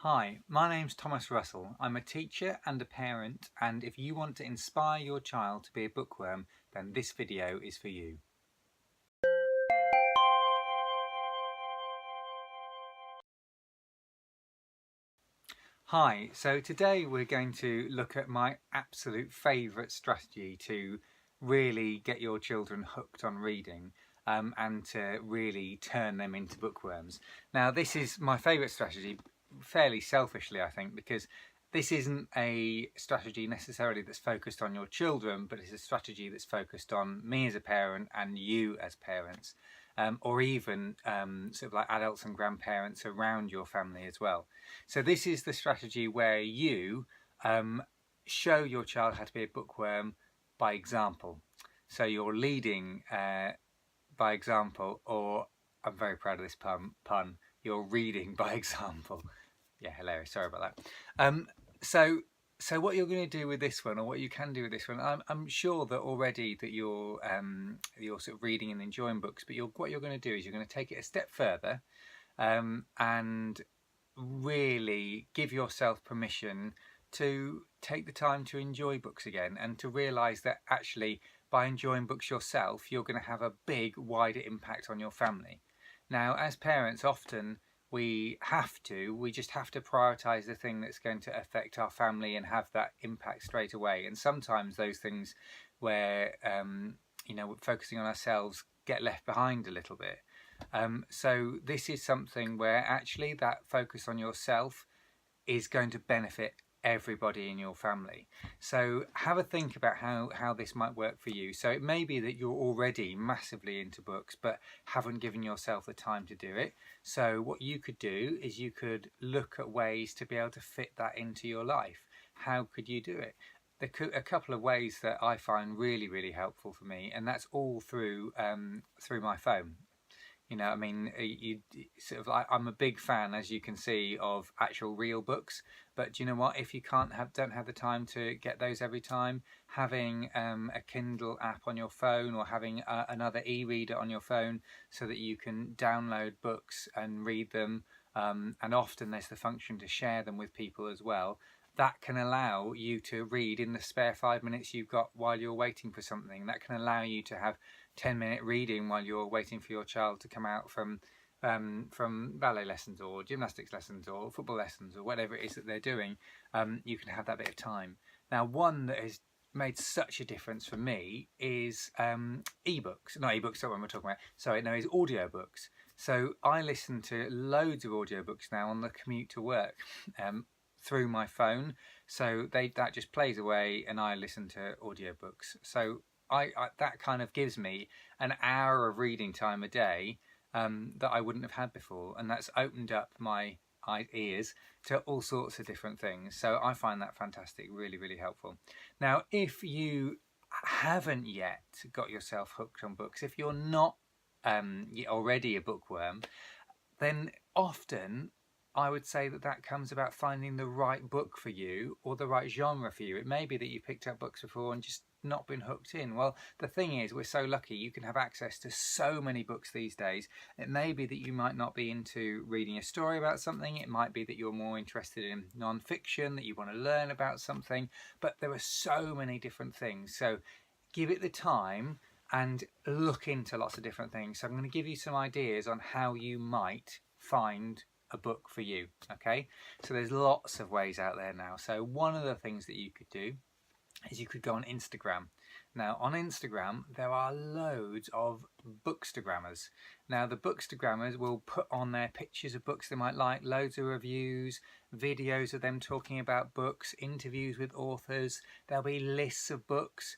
Hi, my name's Thomas Russell. I'm a teacher and a parent, and if you want to inspire your child to be a bookworm, then this video is for you. Hi, so today we're going to look at my absolute favourite strategy to really get your children hooked on reading and to really turn them into bookworms. Now, this is my favourite strategy, fairly selfishly, I think, because this isn't a strategy necessarily that's focused on your children, but it's a strategy that's focused on me as a parent and you as parents, or even sort of like adults and grandparents around your family as well. So this is the strategy where you show your child how to be a bookworm by example. So you're leading by example, or I'm very proud of this pun, you're reading by example. Yeah, hilarious, sorry about that. So what you're going to do with this one, or what you can do with this one, I'm sure that already that you're sort of reading and enjoying books, but what you're going to do is you're going to take it a step further and really give yourself permission to take the time to enjoy books again, and to realise that actually by enjoying books yourself, you're going to have a big, wider impact on your family. Now, as parents, often we just have to prioritise the thing that's going to affect our family and have that impact straight away. And sometimes those things where focusing on ourselves get left behind a little bit. So this is something where actually that focus on yourself is going to benefit everybody in your family. So have a think about how this might work for you. So it may be that you're already massively into books but haven't given yourself the time to do it. So what you could do is you could look at ways to be able to fit that into your life. How could you do it? A couple of ways that I find really helpful for me, and that's all through my phone. You know, I mean, sort of like, I'm a big fan, as you can see, of actual real books. But do you know what? If you don't have the time to get those every time, having a Kindle app on your phone, or having another e-reader on your phone, so that you can download books and read them, and often there's the function to share them with people as well. That can allow you to read in the spare 5 minutes you've got while you're waiting for something. That can allow you to have 10-minute reading while you're waiting for your child to come out from ballet lessons or gymnastics lessons or football lessons or whatever it is that they're doing. You can have that bit of time. Now, one that has made such a difference for me is ebooks. Not ebooks, that's what we're talking about. Sorry, no, it's audiobooks. So I listen to loads of audiobooks now on the commute to work through my phone. So that just plays away and I listen to audiobooks. So I that kind of gives me an hour of reading time a day that I wouldn't have had before, and that's opened up my ears to all sorts of different things. So I find that fantastic, really helpful. Now, if you haven't yet got yourself hooked on books, if you're not already a bookworm, then often I would say that comes about finding the right book for you, or the right genre for you. It may be that you picked up books before and just not been hooked in. Well, the thing is, we're so lucky you can have access to so many books these days. It may be that you might not be into reading a story about something. It might be that you're more interested in non-fiction, that you want to learn about something, but there are so many different things. So give it the time and look into lots of different things. So I'm going to give you some ideas on how you might find a book for you. Okay, so there's lots of ways out there now. So one of the things that you could do is you could go on Instagram. Now, on Instagram there are loads of bookstagrammers. Now, the bookstagrammers will put on their pictures of books they might like, loads of reviews, videos of them talking about books, interviews with authors. There'll be lists of books.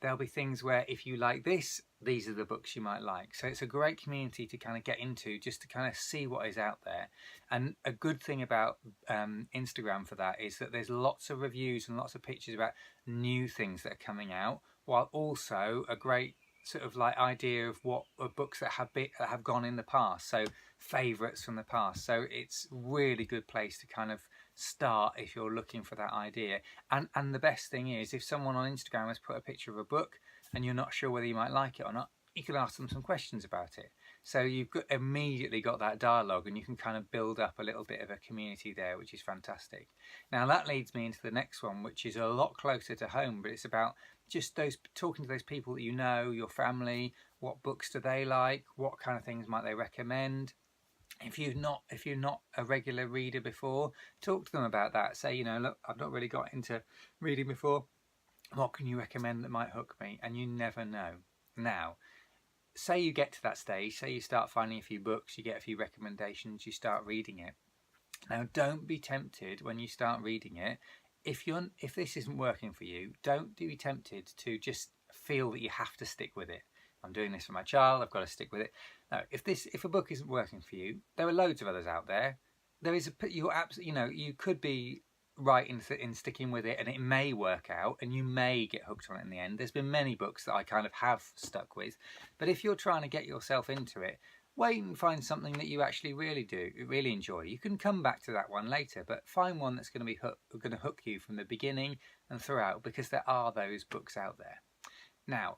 There'll be things where if you like this, these are the books you might like. So it's a great community to kind of get into, just to kind of see what is out there. And a good thing about Instagram for that is that there's lots of reviews and lots of pictures about new things that are coming out, while also a great sort of like idea of what books that have gone in the past, so favourites from the past. So it's really good place to kind of start if you're looking for that idea. And the best thing is, if someone on Instagram has put a picture of a book and you're not sure whether you might like it or not, you can ask them some questions about it. So you've immediately got that dialogue, and you can kind of build up a little bit of a community there, which is fantastic. Now that leads me into the next one, which is a lot closer to home, but it's about just those talking to those people that you know, your family. What books do they like? What kind of things might they recommend? If you're not a regular reader before, talk to them about that. Say, you know, look, I've not really got into reading before. What can you recommend that might hook me? And you never know. Now, say you get to that stage, say you start finding a few books, you get a few recommendations, you start reading it. Now, don't be tempted when you start reading it. If this isn't working for you, don't be tempted to just feel that you have to stick with it. I'm doing this for my child, I've got to stick with it. No, if a book isn't working for you, there are loads of others out there. There is you could be right in sticking with it, and it may work out, and you may get hooked on it in the end. There's been many books that I kind of have stuck with, but if you're trying to get yourself into it, wait and find something that you actually really enjoy. You can come back to that one later, but find one that's going to hook you from the beginning and throughout, because there are those books out there. Now,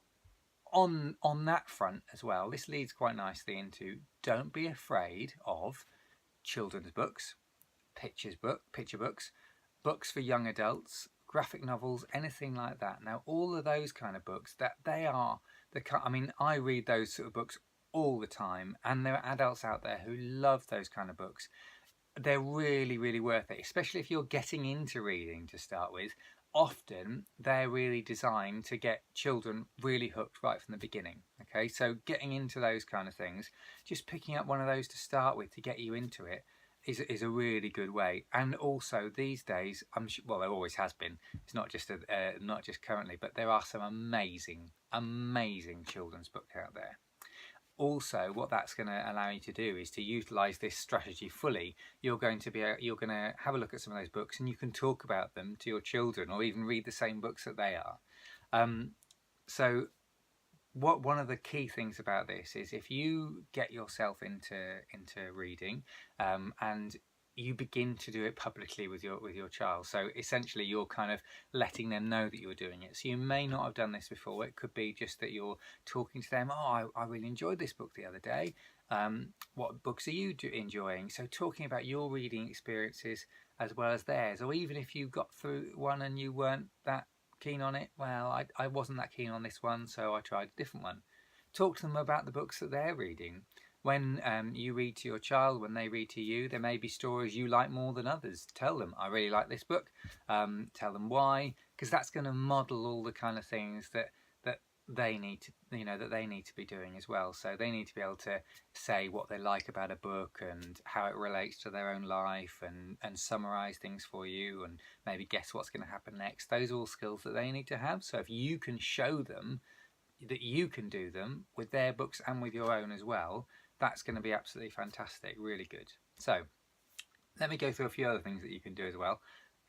on that front as well, this leads quite nicely into, don't be afraid of children's books, picture books, books for young adults, graphic novels, anything like that. Now, all of those kind of books, I read those sort of books all the time, and there are adults out there who love those kind of books. They're really, really worth it, especially if you're getting into reading to start with. Often they're really designed to get children really hooked right from the beginning. Okay, so getting into those kind of things, just picking up one of those to start with to get you into it is a really good way. And also these days, well, there always has been. It's not just currently, but there are some amazing children's books out there. Also, what that's going to allow you to do is to utilize this strategy fully. You're going to have a look at some of those books, and you can talk about them to your children, or even read the same books that they are. So one of the key things about this is, if you get yourself into reading, and you begin to do it publicly with your child. So essentially you're kind of letting them know that you're doing it. So you may not have done this before. It could be just that you're talking to them. Oh, I really enjoyed this book the other day. What books are you enjoying? So talking about your reading experiences as well as theirs. Or even if you got through one and you weren't that keen on it, well, I wasn't that keen on this one, so I tried a different one. Talk to them about the books that they're reading. When you read to your child, when they read to you, there may be stories you like more than others. Tell them, I really like this book. Tell them why, because that's going to model all the kind of things that they need to, that they need to be doing as well. So they need to be able to say what they like about a book and how it relates to their own life, and summarize things for you, and maybe guess what's going to happen next. Those are all skills that they need to have. So if you can show them that you can do them with their books and with your own as well, that's going to be absolutely fantastic, really good. So let me go through a few other things that you can do as well.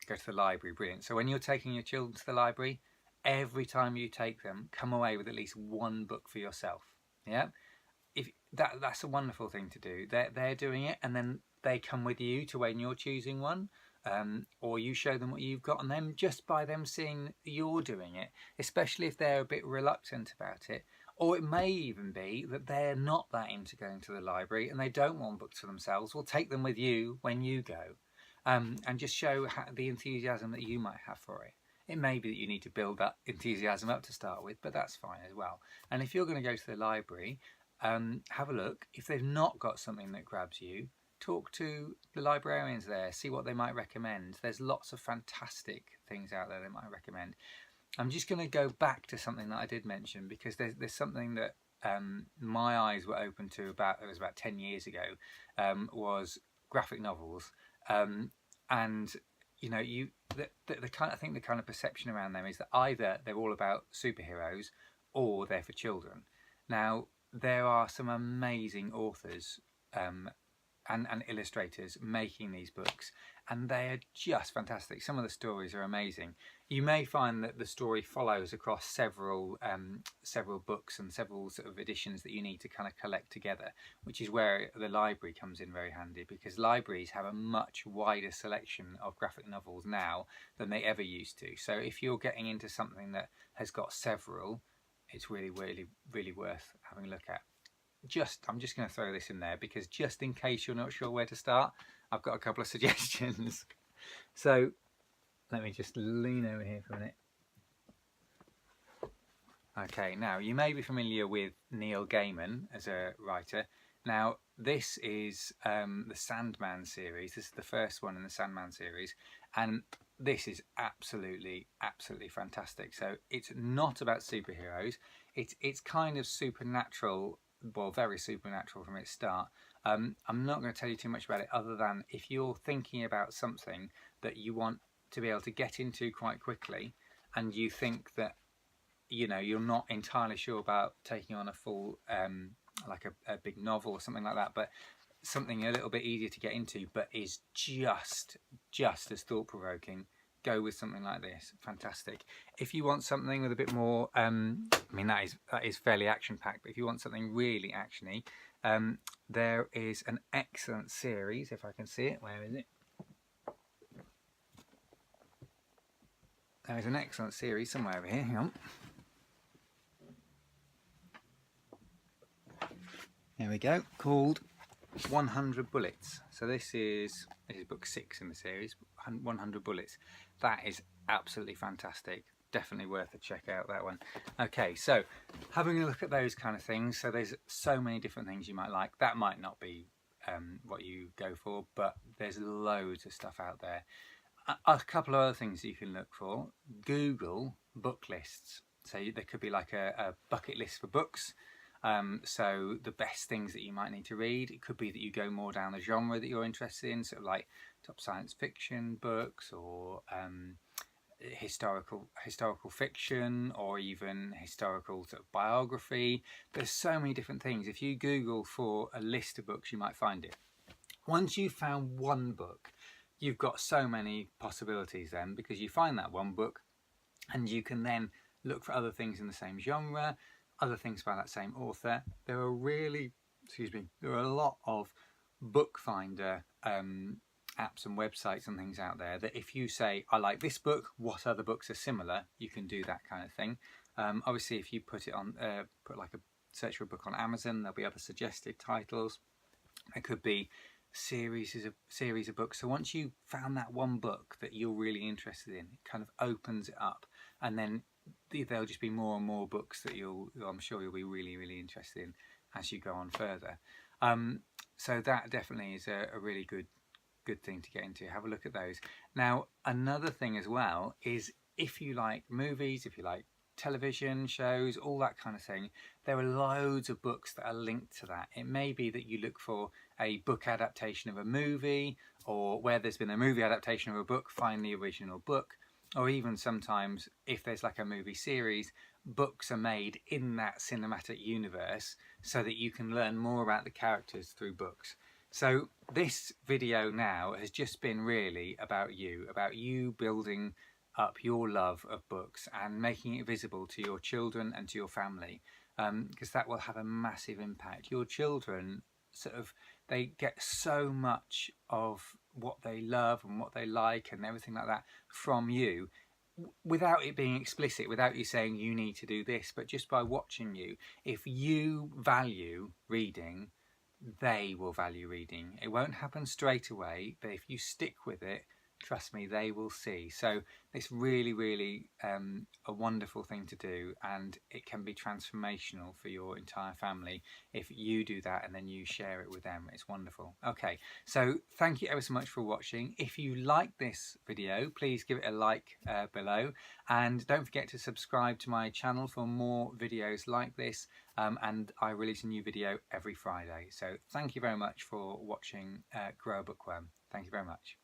Go to the library, brilliant. So when you're taking your children to the library, every time you take them, come away with at least one book for yourself. Yeah, if that's a wonderful thing to do. They're doing it, and then they come with you to when you're choosing one. Or you show them what you've got, and then just by them seeing you're doing it, especially if they're a bit reluctant about it, or it may even be that they're not that into going to the library and they don't want books for themselves, we'll take them with you when you go, and just show the enthusiasm that you might have for it. It may be that you need to build that enthusiasm up to start with, but that's fine as well. And if you're going to go to the library, have a look. If they've not got something that grabs you, talk to the librarians there, see what they might recommend. There's lots of fantastic things out there they might recommend. I'm just going to go back to something that I did mention, because there's something that my eyes were open to about 10 years ago, was graphic novels. And the kind of perception around them is that either they're all about superheroes or they're for children. Now, there are some amazing authors and illustrators making these books, and they are just fantastic. Some of the stories are amazing. You may find that the story follows across several books and several sort of editions that you need to kind of collect together, which is where the library comes in very handy, because libraries have a much wider selection of graphic novels now than they ever used to. So if you're getting into something that has got several, it's really, really, really worth having a look at. I'm just going to throw this in there because just in case you're not sure where to start, I've got a couple of suggestions. So let me just lean over here for a minute. Okay, now you may be familiar with Neil Gaiman as a writer. Now this is the Sandman series. This is the first one in the Sandman series, and this is absolutely fantastic. So it's not about superheroes. It's kind of supernatural, well, very supernatural from its start. I'm not going to tell you too much about it other than if you're thinking about something that you want to be able to get into quite quickly, and you think that you're not entirely sure about taking on a full like a big novel or something like that, but something a little bit easier to get into but is just as thought-provoking, go with something like this. Fantastic. If you want something with a bit more I mean that is fairly action-packed, but if you want something really actiony, there is an excellent series, if I can see it. Where is it? There is an excellent series somewhere over here. Hang on. There we go, called 100 Bullets. So this is book 6 in the series, 100 Bullets. That is absolutely fantastic. Definitely worth a check out, that one. Okay, so having a look at those kind of things. So there's so many different things you might like. That might not be what you go for, but there's loads of stuff out there. A couple of other things that you can look for. Google book lists. So there could be like a bucket list for books. So the best things that you might need to read. It could be that you go more down the genre that you're interested in, sort of like top science fiction books, or historical fiction, or even historical sort of biography. There's so many different things. If you Google for a list of books, you might find it. Once you've found one book, you've got so many possibilities then, because you find that one book and you can then look for other things in the same genre, other things by that same author. There are a lot of bookfinder apps and websites and things out there that if you say, I like this book, what other books are similar, you can do that kind of thing. Obviously, if you put it on, put like a search for a book on Amazon, there'll be other suggested titles. It could be series of books. So once you've found that one book that you're really interested in, it kind of opens it up, and then there'll just be more and more books that I'm sure you'll be really interested in as you go on further. So that definitely is a really good thing to get into. Have a look at those. Now, another thing as well is if you like movies, if you like television shows, all that kind of thing, there are loads of books that are linked to that. It may be that you look for a book adaptation of a movie, or where there's been a movie adaptation of a book, find the original book. Or even sometimes if there's like a movie series, books are made in that cinematic universe so that you can learn more about the characters through books. So this video now has just been really about you building up your love of books and making it visible to your children and to your family, because that will have a massive impact. Your children they get so much of what they love and what they like and everything like that from you, without it being explicit, without you saying you need to do this, but just by watching you. If you value reading, they will value reading. It won't happen straight away, but if you stick with it, trust me, they will see. So it's really a wonderful thing to do, and it can be transformational for your entire family if you do that and then you share it with them. It's wonderful. Okay, so thank you ever so much for watching. If you like this video, please give it a like below, and don't forget to subscribe to my channel for more videos like this, and I release a new video every Friday. So thank you very much for watching Grow a Bookworm. Thank you very much.